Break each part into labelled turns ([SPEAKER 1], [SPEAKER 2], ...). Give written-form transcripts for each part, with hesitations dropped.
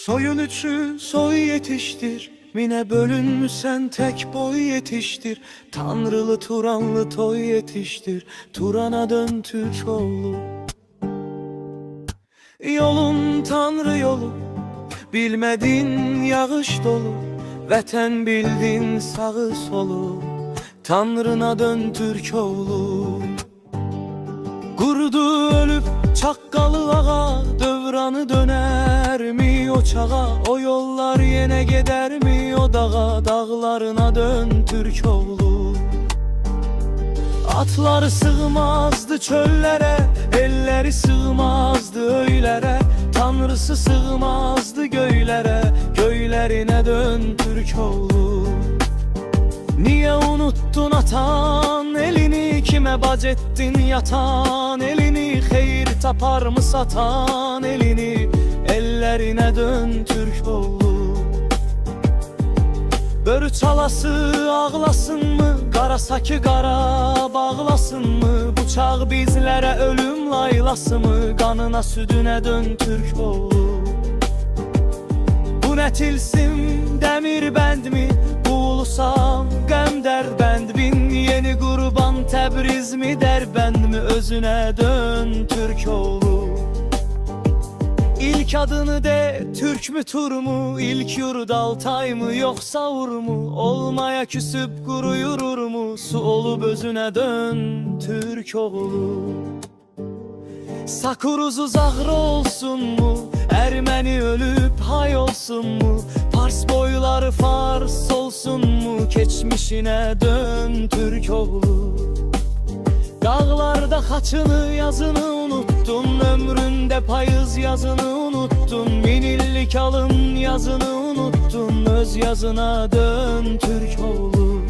[SPEAKER 1] Soyun üçü soy yetiştir, mine bölünmüşsen tek boy yetiştir. Tanrılı Turanlı toy yetiştir, Turan'a dön Türkoğlu. Yolun Tanrı yolu, bilmedin yağış dolu. Vətən bildin sağı solu, Tanrına dön Türkoğlu. Qurdu ölüb çaqqalı ağa, dövranı döner mi o çağa? O yollar yenə gedər mi o dağa? Dağlarına dön Türkoğlu. Atları sığmazdı çöllere, elleri sığmazdı öylərə. Tanrısı sığmazdı göylərə, göylərine dön Türkoğlu. Niye unuttun atan elini, kime bac ettin yatan elini? Xeyir tapar mı satan elini, ellerine dön Türkoğlu. Börü çalası ağlasın mı, qarasakı qara bağlasın mı? Bıçaq bizlərə ölüm laylası mı, qanına südüne dön Türkoğlu. Bu ne tilsim demir bənd mi, bu ulusam qəm dərbənd bin? Yeni qurban Təbriz mi Dərbənd mi, özüne dön Türkoğlu. İlk adını de Türk mü Tur mu, ilk yurd Altay mı yoksa Ur mu? Olmaya küsüp kuruyurur mu, su olup özüne dön Türkoğlu. Sakuruz uzaqrı olsun mu, Ermeni ölüp hay olsun mu? Pars boyları Fars olsun mu, keçmişine dön Türkoğlu. Dağlarda xaçını yazını unuttun, ömründe payız yazını unuttun. Minillik alın yazını unuttun, öz yazına dön Türkoğlu.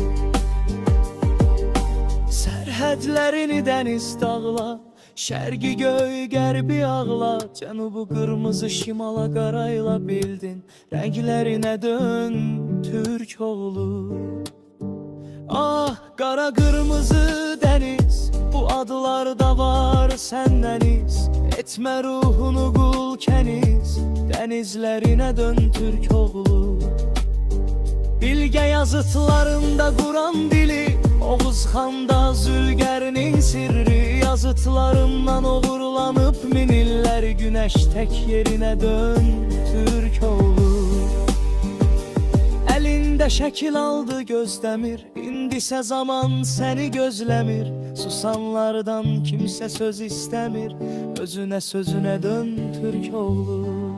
[SPEAKER 1] Sərhədlərini dəniz dağla, şərqi göy qərbi ağla. Cənubu qırmızı şimala qarayla bildin, rənglərinə dön Türkoğlu. Ah qara qırmızı dəniz, bu adlarda var səndəniz. Etmə ruhunu qul kəniz, dənizlərinə dön Türkoğlu. Bilgə yazıtlarında Quran dili, Oğuz xanda Zülgərnin sirri. Yazıtlarından uğurlanıb minillər, günəş tək yerinə dön Türkoğlu. Əlində şəkil aldı Gözdəmir, indisə zaman səni gözləmir. Susanlardan kimsə söz istəmir, özünə sözünə dön Türkoğlu.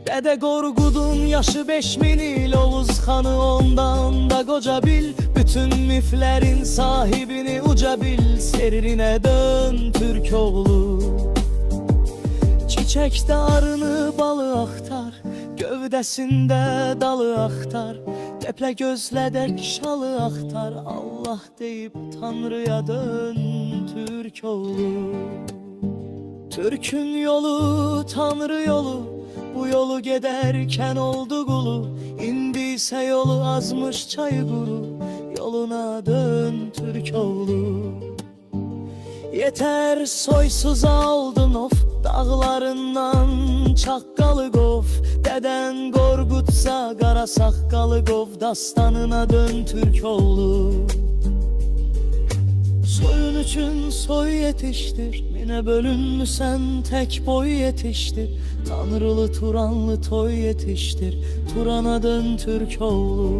[SPEAKER 1] Dədə Qorqudun yaşı 5000 il, Oğuz xanı ondan da qoca bil. Bütün miflərin sahibini uca bil, serinə dön Türkoğlu. Çiçəkdə arını balı axtar, gövdəsində dalı axtar. Dəplə gözlədək şalı axtar, Allah deyib Tanrıya dön Türkoğlu. Türkün yolu Tanrı yolu, bu yolu gedərkən oldu qulu. İndi isə yolu azmış çayı quru, yoluna dön Türkoğlu. Yeter soysuza oldun of, dağlarından çaqqalı qov. Dədən Qorqudsa qara saqqalı qov, dastanına dön Türkoğlu. Soyun üçün soy yetiştir, mine bölünmüsən tek boy yetiştir. Tanrılı Turanlı toy yetiştir, Turan'a dön Türkoğlu.